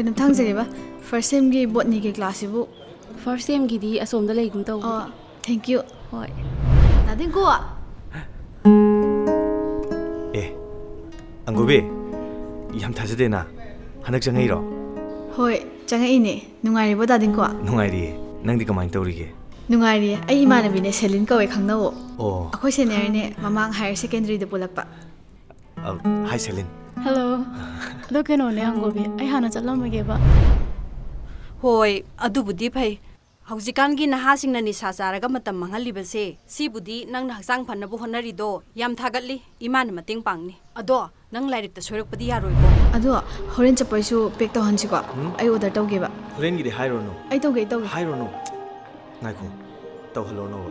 kainom thangjareba first sem gi botany gi class ibu first sem gi di asom da leigum taw thank you hoi nadin ko Anggobe yam thajade na hanak jangai ro hoi jangai ne nungai bo dadin ko nungai ri nangdi kamai tawrige nungai ri ai imanabi ne selin kawe khangnawo oh akhoi senior ne mamang higher secondary de pulakpa hi Selin hello do keno ne Anggobe ai hana chalamage ba hoi adubudi phai haujikan gi nahasing na nisa charaga matam mangalibase sibudi nang haksang phannabu honari do yam thagatli iman mating pangni ado nang lairik ta soirakpadi yaroi ko ado horen chapaisu pack to hansi ko ai order tawge ba horen gi de hairo no ai tawge hairo no ngai ko taw hello no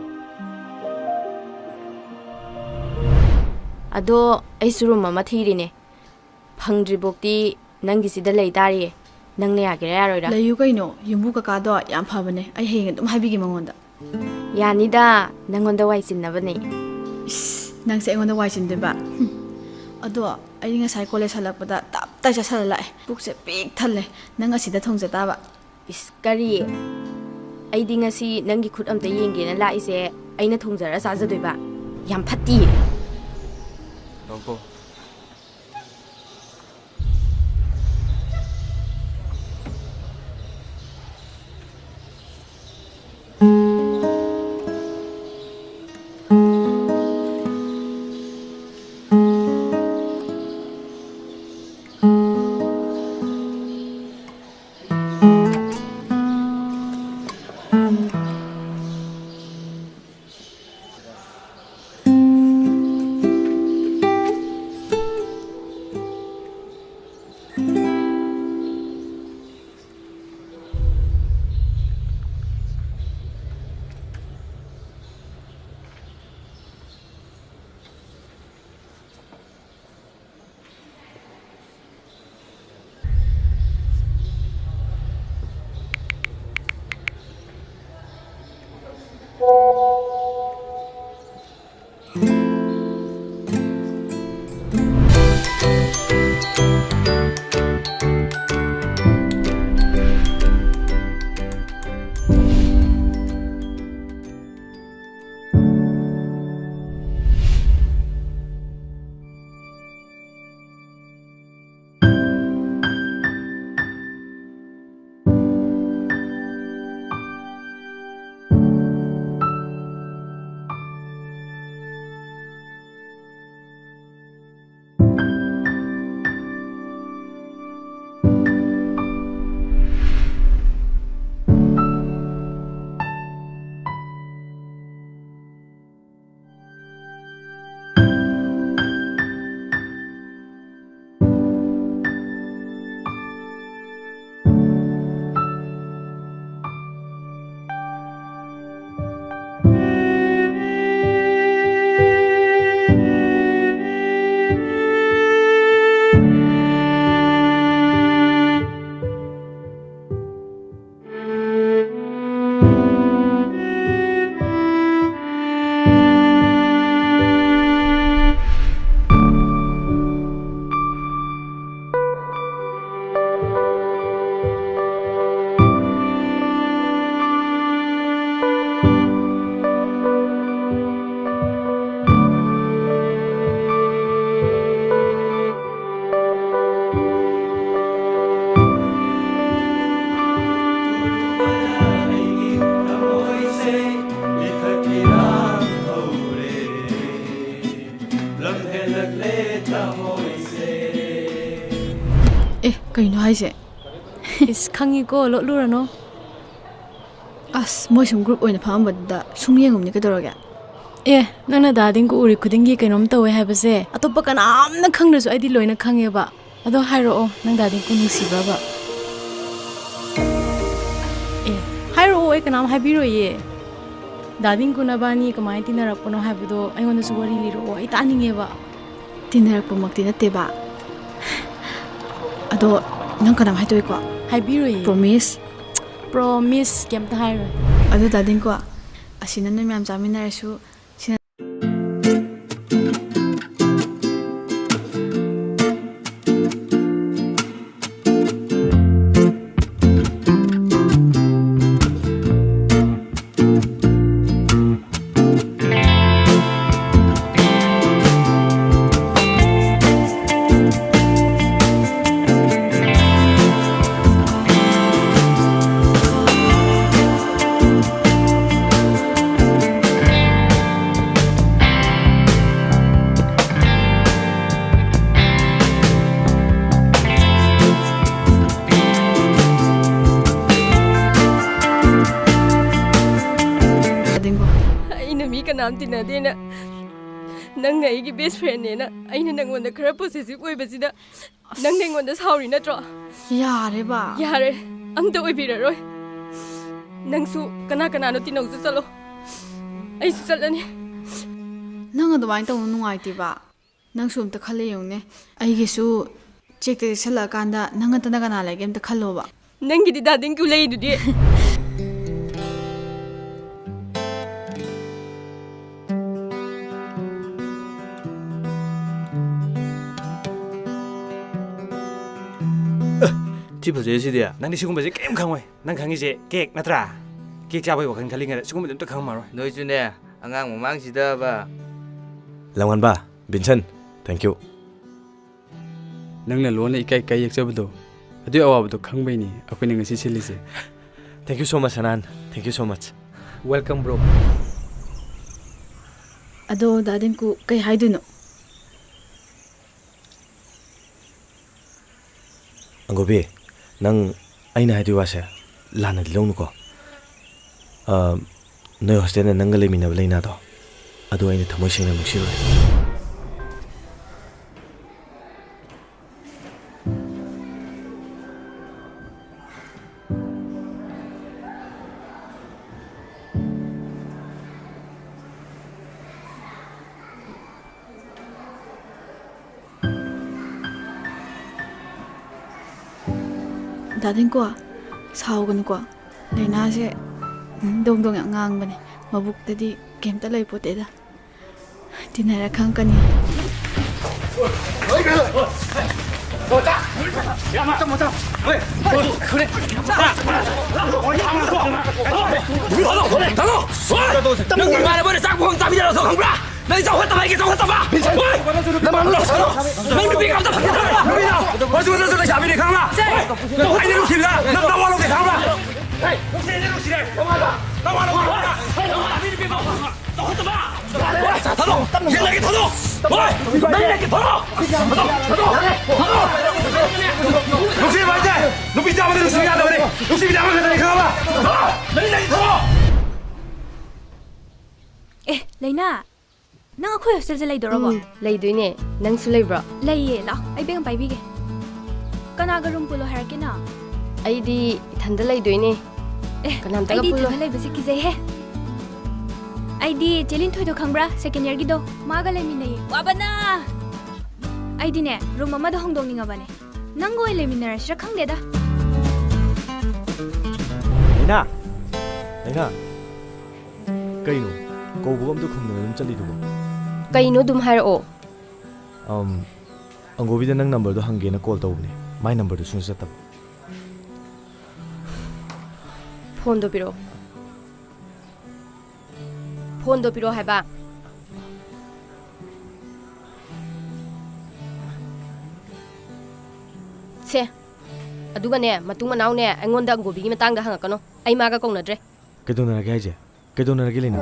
ado ai surum mama thiri ne phangdri bokti nangi sida lei tari nang ne yagera yaroida layu kaino yumbu kaka do yam phabane ai heng adum habigi mangonda yanida nangonda wai sinnabane nang se engonda wai sin deba ado ai nga sai college halakpada tap ta ja sala lai bukse pik thalle nang asida thongja taba iskari ai dinga si nangi khut amta yenge na la ise aina thongjara sajadoiba yam phatti Nongko kaino haise is khangi ko lo lurano as moi sum group oina phambada sungyengumni kedoroge nana dading ko uri khudingi kainom tawe habase atopa kanamna khangnasu aidi loina khangeba ado hairo nang dading ko nusiba ba hairo oi kanam habiro ye dading ko nabani kamai tinarakpono habdo aingona su wari liro ai taningeba tinarakpo makti natte ba ado nang kanam haitoi ko habiro ye promise kem ta hairo ado dading ko asina no myam jaminarasu ꯑꯩꯅ ꯃꯤ ꯀꯅꯥꯝ ꯇꯤꯟꯅꯗꯦꯅ ꯅꯪꯅ ꯑꯩꯒꯤ ꯕꯦꯁ ꯐ꯭ꯔꯦꯟꯅꯦꯅ ꯑꯩꯅ ꯅꯪꯉꯣꯟꯗ ꯈꯔ ꯄꯣꯁꯦꯁꯤꯞ ꯑꯣꯏꯕꯁꯤꯗ ꯅꯪ ꯑꯩꯉꯣꯟꯗ ꯁꯥꯎꯔꯤ ꯅꯠꯇ꯭ꯔꯣ? ꯌꯥꯔꯦ ꯕꯥ. ꯌꯥꯔꯦ, ꯑꯝꯇ ꯑꯣꯏꯕꯤꯔꯔꯣꯏ. ꯅꯪꯁꯨ ꯀꯅꯥ ꯀꯅꯥꯅꯣ ꯇꯤꯟꯅꯧꯁꯨ ꯆꯠꯂꯣ. ꯑꯩꯁꯨ ꯆꯠꯂꯅꯤ. ꯅꯪ ꯑꯗꯨꯃꯥꯏꯅ ꯇꯧꯅꯨ ꯅꯨꯡꯉꯥꯏꯇꯦ ꯕꯥ. ꯅꯪꯁꯨ ꯑꯝꯇ ꯈꯜꯂ ꯌꯦꯡꯉꯨꯅꯦ. ꯑꯩꯒꯤꯁꯨ ꯆꯦꯛꯇ ꯆꯦꯛꯁꯜꯂꯛꯑꯀꯥꯟꯗ ꯅꯪ ꯅꯠꯇꯅ ꯀꯅꯥ ꯂꯩꯒꯦ ꯑꯝꯇ ꯈꯜꯂꯣꯕ. ꯅꯪꯒꯤꯗꯤ ꯗꯥꯗꯤꯡꯀꯨ ꯂꯩꯗꯨꯗꯤ. ꯊꯤ ꯐꯖꯩ ꯁꯤꯗꯤ ꯅꯪꯗꯤ ꯁꯤꯒꯨꯝꯕꯁꯦ ꯀꯩꯝ ꯈꯪꯉꯣꯏ ꯅꯪ ꯈꯪꯉꯤꯁꯦ ꯀꯦꯛ ꯅꯠꯇ꯭ꯔꯥ ꯀꯦꯛ ꯆꯥꯕꯒꯤ ꯋꯥꯈꯜ ꯈꯜꯂꯤꯉꯩꯗ ꯁꯤꯒꯨꯝꯕꯗꯤ ꯑꯝꯇ ꯈꯪꯉꯝꯃꯔꯣꯏ ꯅꯣꯏꯁꯨꯅꯦ ꯑꯉꯥꯡ ꯃꯃꯥꯡꯁꯤꯗꯕ ꯂꯝꯉꯥꯟꯕ ꯕꯤꯟꯁꯟ ꯊꯦꯡꯛ ꯌꯨ ꯅꯪꯅ ꯂꯣꯟꯅ ꯏꯀꯥꯏ ꯏꯀꯥꯏ ꯌꯦꯛꯆꯕꯗꯣ ꯑꯗꯨꯒꯤ ꯑꯋꯥꯕꯗꯣ ꯈꯪꯕꯩꯅꯤ ꯑꯩꯈꯣꯏꯅ ꯉꯁꯤ ꯁꯤꯜꯂꯤꯁꯦ ꯊꯦꯡꯛ ꯌꯨ ꯁꯣ ꯃꯆ ꯁꯅꯥꯟ thank you so much welcome bro ꯑꯗꯣ ꯗꯥꯗꯤꯡꯀꯨ ꯀꯩ ꯍꯥꯏꯗꯣꯏꯅꯣ? ꯑꯪꯒꯣꯕꯤ ꯅꯪ ꯑꯩꯅ ꯍꯥꯏꯗꯣꯏ ꯋꯥꯁꯦ ꯂꯥꯟꯅꯗꯤ ꯂꯧꯅꯨꯀꯣ. ꯅꯣꯏ ꯍꯣꯁꯇꯦꯜꯗ ꯅꯪꯒ ꯂꯩꯃꯤꯟꯅꯕ ꯂꯩꯅꯥꯗꯣ ꯑꯗꯨ ꯑꯩꯅ ꯊꯃꯣꯏ ꯁꯦꯡꯅ ꯅꯨꯡꯁꯤꯔꯣꯏ. ꯗꯥꯗꯤꯡꯀꯨ ꯁꯥꯎꯒꯅꯨꯀꯣ. ꯂꯩꯅꯥꯁꯦ ꯗꯣꯡ ꯗꯣꯡ ꯌꯥꯝ ꯉꯥꯡꯕꯅꯦ. ꯃꯕꯨꯛꯇꯗꯤ ꯀꯩꯝꯇ ꯂꯩ ꯄꯣꯠꯇꯦꯗ. ꯇꯤꯟꯅꯔ ꯈꯪꯀꯅꯤ. Laina, nang ako'y hostel sa laydoro ba? ꯂꯩꯗꯣꯏꯅꯦ. ꯅꯪꯁꯨ ꯂꯩꯕ꯭ꯔꯣ? Laye, la. Ay bang paibige. Kanaga room pulo harke na. ꯑꯩꯗꯤ ꯏꯊꯟꯗ ꯂꯩꯗꯣꯏꯅꯦ. ꯀꯅꯥꯝꯇꯒ Ay di ꯄꯨꯜꯂꯣꯏ. to halay basi kizay he. Ay di Jelin thoy do khangbra second year gido. Maga leminay. Waba na. Ay di ne room mama do hongdong ninga bane. Nanggo leminar sira khangde da. ꯂꯩꯅꯥ ꯂꯩꯅꯥ ꯀꯩꯅꯣ ꯀꯧꯕꯒ ꯑꯝꯇ ꯈꯨꯝꯗꯅ ꯑꯗꯨꯝ ꯆꯠꯂꯤꯗꯨꯕꯣ. ꯀꯩꯅꯣ ꯑꯗꯨꯝ ꯍꯥꯏꯔꯛꯑꯣ. ꯑꯪꯒꯣꯕꯤꯗ ꯅꯪ ꯅꯝꯕꯔꯗꯣ ꯍꯪꯒꯦꯅ ꯀꯣꯜ ꯇꯧꯕꯅꯦ. ꯃꯥꯏ ꯅꯝꯕꯔꯗꯣ ꯁꯨꯡꯆꯠ ꯆꯠꯇꯕ. ꯐꯣꯟꯗꯣ ꯄꯤꯔꯛꯑꯣ. ꯐꯣꯟꯗꯣ ꯄꯤꯔꯛꯑꯣ ꯍꯥꯏꯕ. ꯁꯦ ꯑꯗꯨꯒꯅꯦ ꯃꯇꯨꯡ ꯃꯅꯥꯎꯅꯦ ꯑꯩꯉꯣꯟꯗ ꯑꯪꯒꯣꯕꯤꯒꯤ ꯃꯇꯥꯡꯗ ꯍꯪꯉꯛꯀꯅꯣ. ꯑꯩ ꯃꯥꯒ ꯀꯧꯅꯗ꯭ꯔꯦ. ꯀꯩꯗꯧꯅꯔꯒꯦ ꯍꯥꯏꯁꯦ ꯀꯩꯗꯧꯅꯔꯒꯦ ꯂꯩꯅꯥ?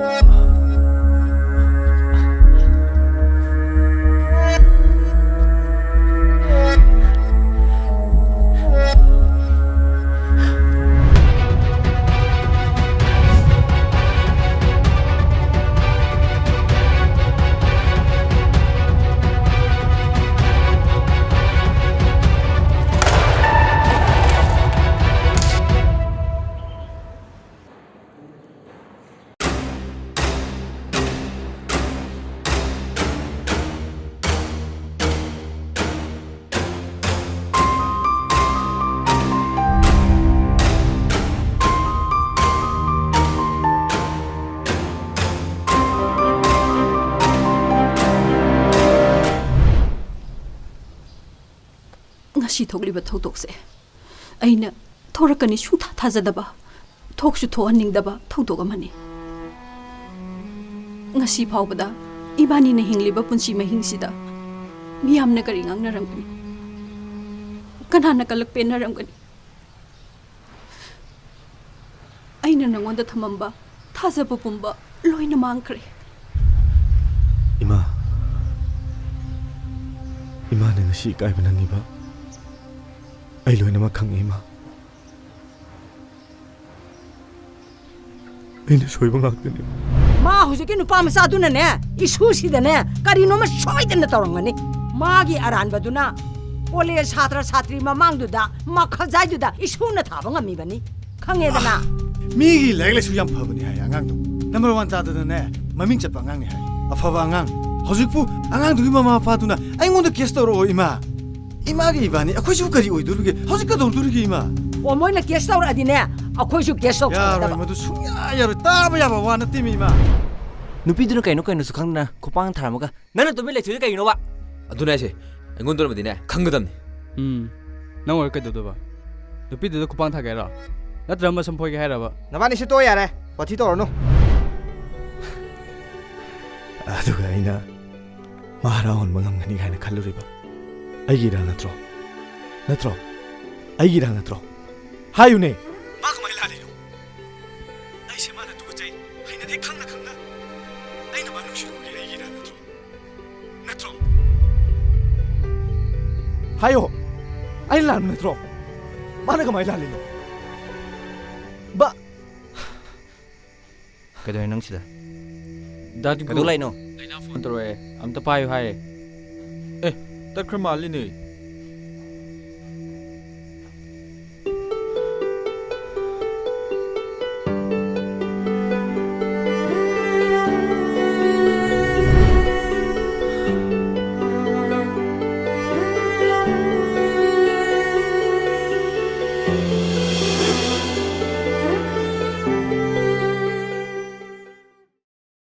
ꯉꯁꯤ ꯊꯣꯛꯂꯤꯕ ꯊꯧꯗꯣꯛꯁꯦ ꯑꯩꯅ ꯊꯣꯔꯛꯀꯅꯤ ꯁꯨꯡꯊꯥ ꯊꯥꯖꯗꯕ ꯊꯣꯛꯁꯨ ꯊꯣꯛꯍꯟꯅꯤꯡꯗꯕ ꯊꯧꯗꯣꯛ ꯑꯃꯅꯤ. ꯉꯁꯤ ꯐꯥꯎꯕꯗ ꯏꯕꯥꯅꯤꯅ ꯍꯤꯡꯂꯤꯕ ꯄꯨꯟꯁꯤ ꯃꯍꯤꯡꯁꯤꯗ ꯃꯤꯌꯥꯝꯅ ꯀꯔꯤ ꯉꯥꯡꯅꯔꯝꯒꯅꯤ? ꯀꯅꯥꯅ ꯀꯂꯛ ꯄꯦꯟꯅꯔꯝꯒꯅꯤ? ꯑꯩꯅ ꯅꯉꯣꯟꯗ ꯊꯝꯃꯝꯕ ꯊꯥꯖꯕ ꯄꯨꯝꯕ ꯂꯣꯏꯅ ꯃꯥꯡꯈ꯭ꯔꯦ. ꯏꯃꯥꯅ ꯉꯁꯤ ꯏꯀꯥꯏꯕ ꯅꯪꯉꯤꯕ ꯑꯩ ꯂꯣꯏꯅꯃꯛ ꯈꯪꯉꯤ ꯏꯃꯥ. ꯑꯩꯅ ꯁꯣꯏꯕ ꯉꯥꯛꯇꯅꯤ. 마 호지게 누파 마사두나네 이수시다네 까리노마 소이드나 떠랑가니 마기 아란바두나 콜레 사트라 사트리 마망두다 마카자이두다 이수나 타방가미바니 강해다나 미기 레글레스 양 파버니 하이 안강도 넘버 1 따드네 마밍 쳇 방강니 하이 아파바 안강 허직부 안강도 이마마 파두나 아잉온데 게스터로 이마기 이바니 아코시 우카리 오이두르게 허직가도 오두르게 이마 어머니나 게스트하우라 아디네 아코이슈 게스트하우라 야로 이마도 숭야야로 따바야바 와나 띠미 이마 누피드는 까이노 수강나 코빵 타라모가 나는 또 밀레 저리 까이노 봐 아두나시 앵곤도르면 되네 강거담니 ꯅꯪ ꯑꯣꯏꯔ ꯀꯩꯗꯧꯗꯣꯏꯕ ꯅꯨꯄꯤꯗꯨꯗ ꯈꯨꯄꯥꯡ ꯊꯥꯒꯦꯔꯥ ꯅꯠꯇ꯭ꯔꯒ ꯃꯁꯝ ꯐꯣꯏꯒꯦ ꯍꯥꯏꯔꯕ 나만이 또 야래 버티 떠오르노 아두가 아이나 마라온 망함가니 가이나 칼로리바 아이기라 나트로 아이기라 나트로 하유네 마가 마이 라리로 아이세 마나 두고 짜이 하이나 데 캉나 아이나 마누시고기 아이기라 나트로 하요 아이라 나트로 마나가 마이 라리로 바 그래도 능치다 ꯗꯥꯗꯤꯡꯀꯨ 그래도 라이노 ꯑꯩꯅ ꯐꯣꯟ ꯇꯧꯔꯛꯑꯦ ꯑꯝꯇ ꯄꯥꯏꯌꯨ ꯍꯥꯏꯌꯦ ꯇꯠꯈ꯭ꯔ ꯃꯥꯜꯂꯤꯅꯦ